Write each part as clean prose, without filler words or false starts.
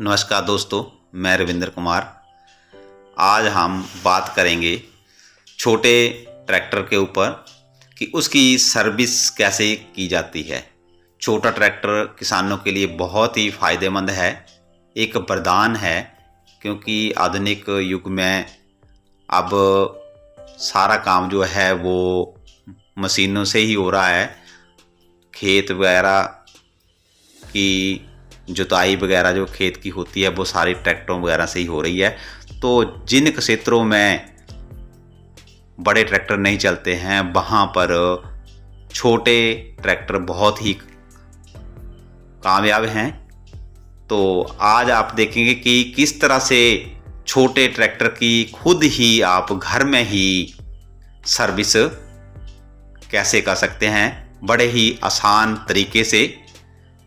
नमस्कार दोस्तों, मैं रविंद्र कुमार। आज हम बात करेंगे छोटे ट्रैक्टर के ऊपर कि उसकी सर्विस कैसे की जाती है। छोटा ट्रैक्टर किसानों के लिए बहुत ही फ़ायदेमंद है, एक वरदान है, क्योंकि आधुनिक युग में अब सारा काम जो है वो मशीनों से ही हो रहा है। खेत वगैरह की जुताई वगैरह जो खेत की होती है वो सारी ट्रैक्टरों वगैरह से ही हो रही है। तो जिन क्षेत्रों में बड़े ट्रैक्टर नहीं चलते हैं वहाँ पर छोटे ट्रैक्टर बहुत ही कामयाब हैं। तो आज आप देखेंगे कि किस तरह से छोटे ट्रैक्टर की खुद ही आप घर में ही सर्विस कैसे कर सकते हैं, बड़े ही आसान तरीके से।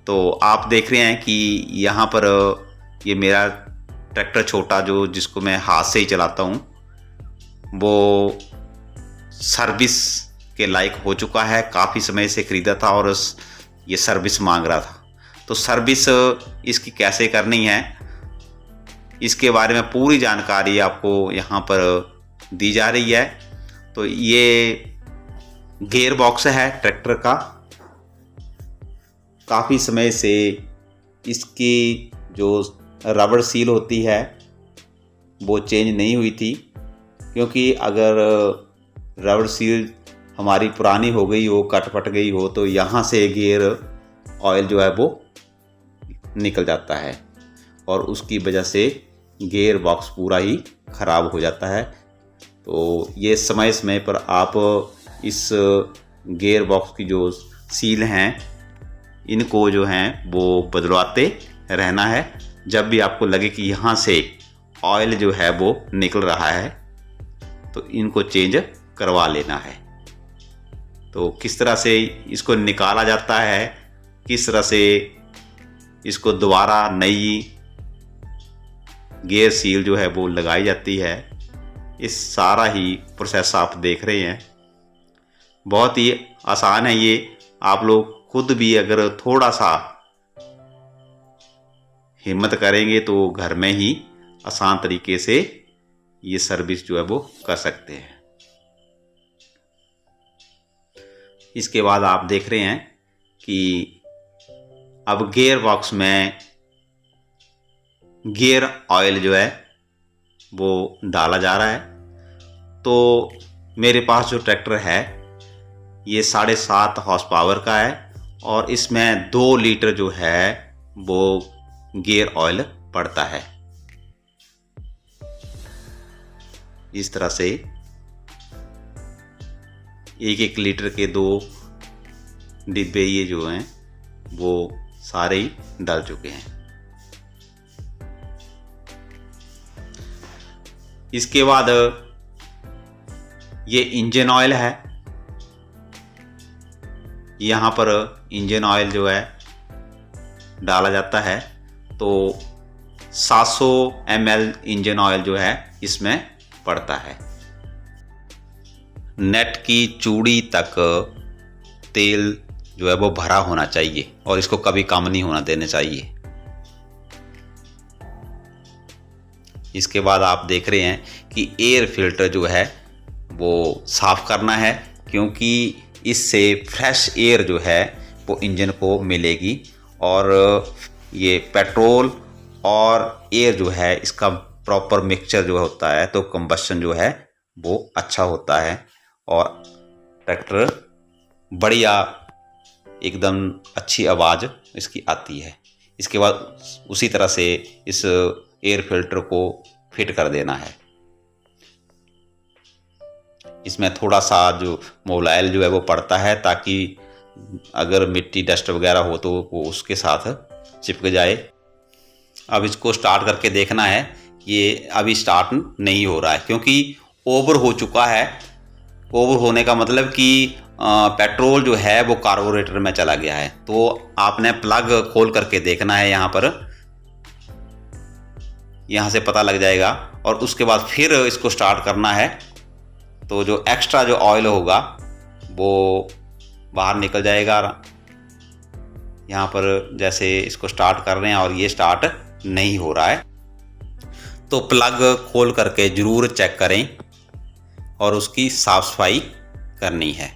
तो आप देख रहे हैं कि यहाँ पर ये मेरा ट्रैक्टर छोटा जिसको मैं हाथ से ही चलाता हूँ वो सर्विस के लायक हो चुका है। काफ़ी समय से ख़रीदा था और ये सर्विस मांग रहा था। तो सर्विस इसकी कैसे करनी है इसके बारे में पूरी जानकारी आपको यहाँ पर दी जा रही है। तो ये गियर बॉक्स है ट्रैक्टर का। काफ़ी समय से इसकी जो रबड़ सील होती है वो चेंज नहीं हुई थी, क्योंकि अगर रबड़ सील हमारी पुरानी हो गई हो, कट फट गई हो, तो यहाँ से गियर ऑयल जो है वो निकल जाता है और उसकी वजह से गियर बॉक्स पूरा ही ख़राब हो जाता है। तो ये समय समय पर आप इस गियर बॉक्स की जो सील हैं इनको जो हैं वो बदलवाते रहना है। जब भी आपको लगे कि यहाँ से ऑयल जो है वो निकल रहा है तो इनको चेंज करवा लेना है। तो किस तरह से इसको निकाला जाता है, किस तरह से इसको दोबारा नई गियर सील जो है वो लगाई जाती है, इस सारा ही प्रोसेस आप देख रहे हैं। बहुत ही आसान है ये। आप लोग खुद भी अगर थोड़ा सा हिम्मत करेंगे तो घर में ही आसान तरीके से ये सर्विस जो है वो कर सकते हैं। इसके बाद आप देख रहे हैं कि अब गियर बॉक्स में गियर ऑयल जो है वो डाला जा रहा है। तो मेरे पास जो ट्रैक्टर है ये 7.5 हॉर्स पावर का है और इसमें 2 लीटर जो है वो गियर ऑयल पड़ता है। इस तरह से 1-1 लीटर के 2 डिब्बे ये जो हैं वो सारे ही डल चुके हैं। इसके बाद ये इंजन ऑयल है। यहाँ पर इंजन ऑयल जो है डाला जाता है। तो 700 ml इंजन ऑयल जो है इसमें पड़ता है। नेट की चूड़ी तक तेल जो है वो भरा होना चाहिए और इसको कभी कम नहीं होना देना चाहिए। इसके बाद आप देख रहे हैं कि एयर फिल्टर जो है वो साफ़ करना है, क्योंकि इससे फ्रेश एयर जो है वो इंजन को मिलेगी और ये पेट्रोल और एयर जो है इसका प्रॉपर मिक्सचर जो होता है तो कंबशन जो है वो अच्छा होता है और ट्रैक्टर बढ़िया एकदम अच्छी आवाज़ इसकी आती है। इसके बाद उसी तरह से इस एयर फिल्टर को फिट कर देना है। इसमें थोड़ा सा जो मोबाइल जो है वो पड़ता है ताकि अगर मिट्टी डस्ट वगैरह हो तो वो उसके साथ चिपक जाए। अब इसको स्टार्ट करके देखना है। ये अभी स्टार्ट नहीं हो रहा है क्योंकि ओवर हो चुका है। ओवर होने का मतलब कि पेट्रोल जो है वो कार्बोरेटर में चला गया है। तो आपने प्लग खोल करके देखना है। यहाँ से पता लग जाएगा और उसके बाद फिर इसको स्टार्ट करना है। तो जो एक्स्ट्रा जो ऑयल होगा वो बाहर निकल जाएगा। यहाँ पर जैसे इसको स्टार्ट कर रहे हैं और ये स्टार्ट नहीं हो रहा है तो प्लग खोल करके ज़रूर चेक करें और उसकी साफ सफाई करनी है।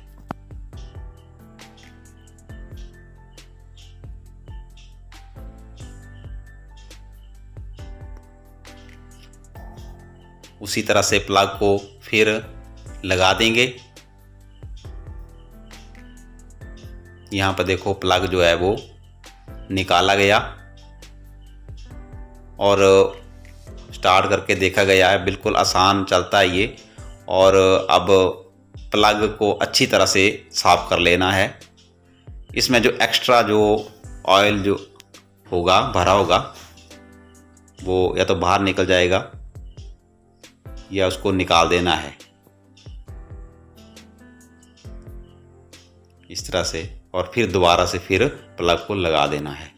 उसी तरह से प्लग को फिर लगा देंगे। यहाँ पर देखो प्लग जो है वो निकाला गया और स्टार्ट करके देखा गया है, बिल्कुल आसान चलता है ये। और अब प्लग को अच्छी तरह से साफ कर लेना है। इसमें जो एक्स्ट्रा जो ऑयल जो होगा भरा होगा वो या तो बाहर निकल जाएगा या उसको निकाल देना है इस तरह से, और फिर दोबारा से फिर प्लग को लगा देना है।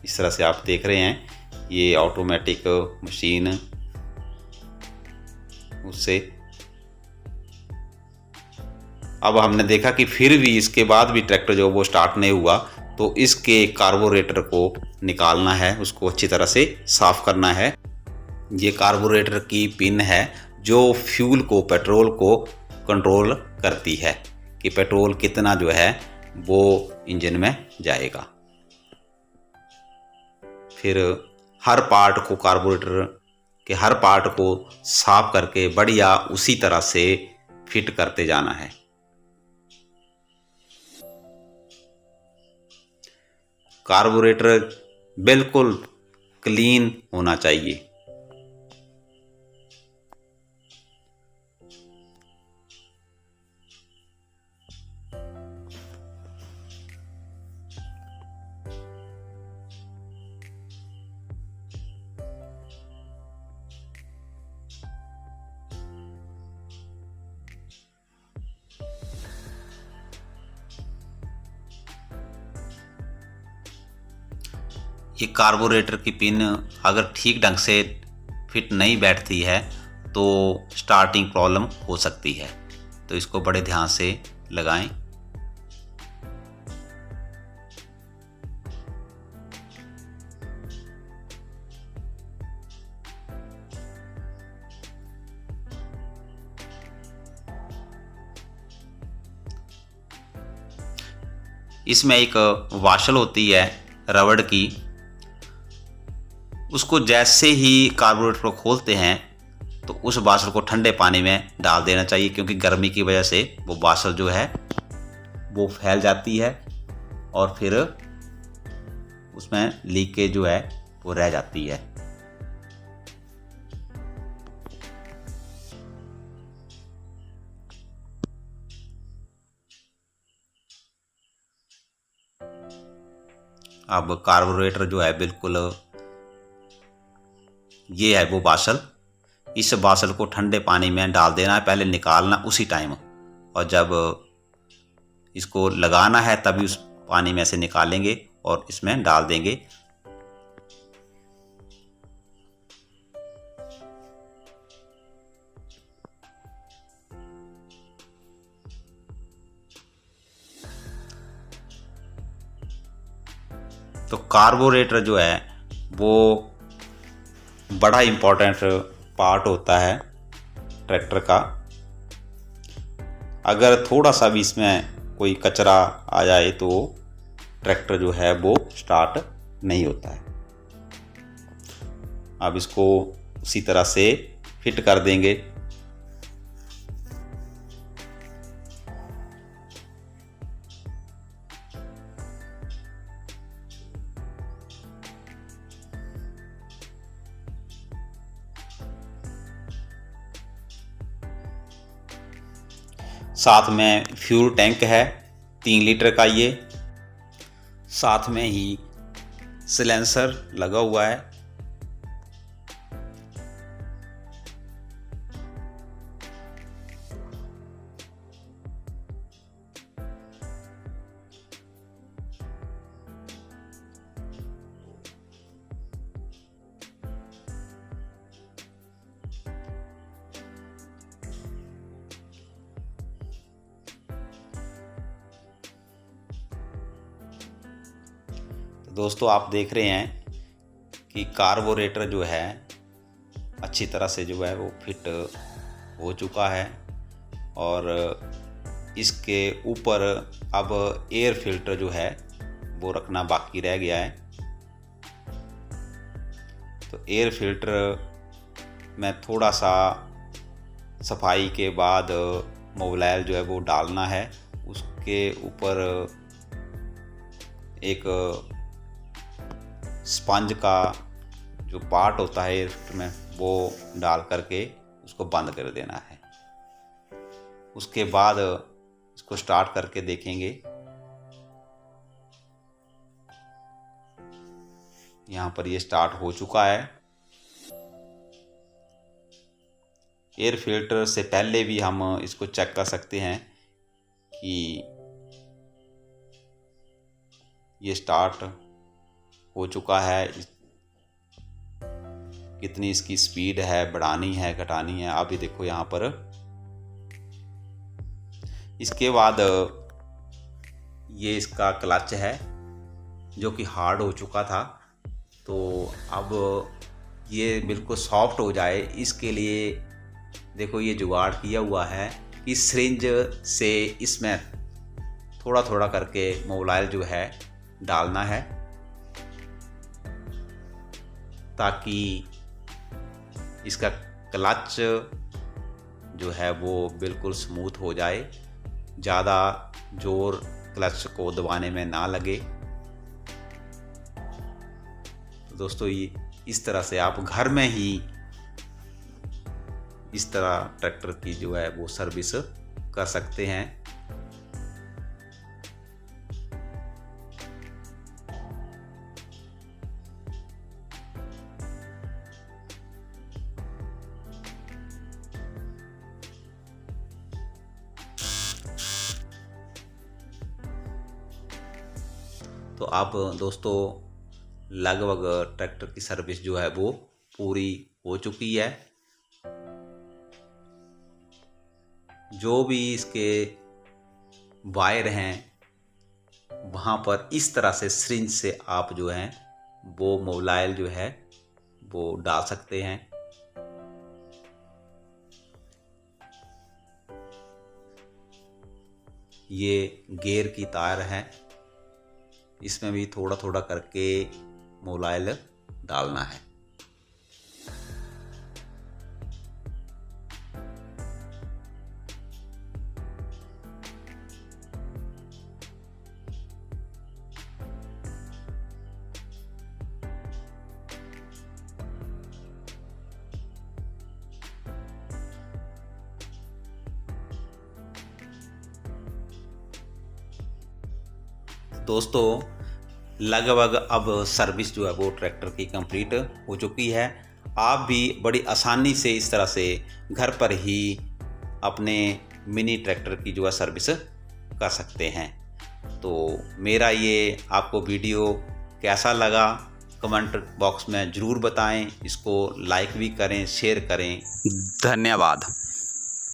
इस तरह से आप देख रहे हैं ये ऑटोमेटिक मशीन उससे। अब हमने देखा कि फिर भी इसके बाद भी ट्रैक्टर जो वो स्टार्ट नहीं हुआ, तो इसके कार्बोरेटर को निकालना है, उसको अच्छी तरह से साफ करना है। ये कार्बोरेटर की पिन है जो फ्यूल को, पेट्रोल को कंट्रोल करती है कि पेट्रोल कितना जो है वो इंजन में जाएगा। फिर हर पार्ट को, कार्बोरेटर के हर पार्ट को साफ करके बढ़िया उसी तरह से फिट करते जाना है। कार्बोरेटर बिल्कुल क्लीन होना चाहिए। ये कार्बोरेटर की पिन अगर ठीक ढंग से फिट नहीं बैठती है तो स्टार्टिंग प्रॉब्लम हो सकती है, तो इसको बड़े ध्यान से लगाएं। इसमें एक वाशल होती है रबड़ की, उसको जैसे ही कार्बोरेटर को खोलते हैं तो उस बाशल को ठंडे पानी में डाल देना चाहिए, क्योंकि गर्मी की वजह से वो बाशल जो है वो फैल जाती है और फिर उसमें लीकेज जो है वो रह जाती है। अब कार्बोरेटर जो है बिल्कुल, ये है वो बाशल, इस बाशल को ठंडे पानी में डाल देना है, पहले निकालना उसी टाइम, और जब इसको लगाना है तभी उस पानी में से निकालेंगे और इसमें डाल देंगे। तो कार्बोरेटर जो है वो बड़ा इम्पोर्टेंट पार्ट होता है ट्रैक्टर का। अगर थोड़ा सा भी इसमें कोई कचरा आ जाए तो ट्रैक्टर जो है वो स्टार्ट नहीं होता है। अब इसको उसी तरह से फिट कर देंगे। साथ में फ्यूल टैंक है 3 लीटर का, ये साथ में ही सिलेंसर लगा हुआ है। तो दोस्तों आप देख रहे हैं कि कार्बोरेटर जो है अच्छी तरह से जो है वो फिट हो चुका है और इसके ऊपर अब एयर फिल्टर जो है वो रखना बाकी रह गया है। तो एयर फिल्टर में थोड़ा सा सफाई के बाद मोबिलाइल जो है वो डालना है। उसके ऊपर एक स्पंज का जो पार्ट होता है एयर फिल्टर में वो डाल करके उसको बंद कर देना है। उसके बाद इसको स्टार्ट करके देखेंगे। यहाँ पर ये स्टार्ट हो चुका है। एयर फिल्टर से पहले भी हम इसको चेक कर सकते हैं कि ये स्टार्ट हो चुका है, कितनी इसकी स्पीड है, बढ़ानी है घटानी है। अभी देखो यहाँ पर। इसके बाद ये इसका क्लच है जो कि हार्ड हो चुका था, तो अब ये बिल्कुल सॉफ्ट हो जाए इसके लिए देखो ये जुगाड़ किया हुआ है कि सिरिंज से इसमें थोड़ा थोड़ा करके मोबिलाइल जो है डालना है ताकि इसका क्लच जो है वो बिल्कुल स्मूथ हो जाए, ज़्यादा जोर क्लच को दबाने में ना लगे। तो दोस्तों ये इस तरह से आप घर में ही इस तरह ट्रैक्टर की जो है वो सर्विस कर सकते हैं। तो आप दोस्तों लगभग ट्रैक्टर की सर्विस जो है वो पूरी हो चुकी है। जो भी इसके वायर हैं वहाँ पर इस तरह से सिरिंज से आप जो हैं वो मोबिलाइल जो है वो डाल सकते हैं। ये गियर की तार है, इसमें भी थोड़ा थोड़ा करके मोबिलाइल डालना है। दोस्तों लगभग अब सर्विस जो है वो ट्रैक्टर की कंप्लीट हो चुकी है। आप भी बड़ी आसानी से इस तरह से घर पर ही अपने मिनी ट्रैक्टर की जो है सर्विस कर सकते हैं। तो मेरा ये आपको वीडियो कैसा लगा कमेंट बॉक्स में ज़रूर बताएं। इसको लाइक भी करें, शेयर करें। धन्यवाद।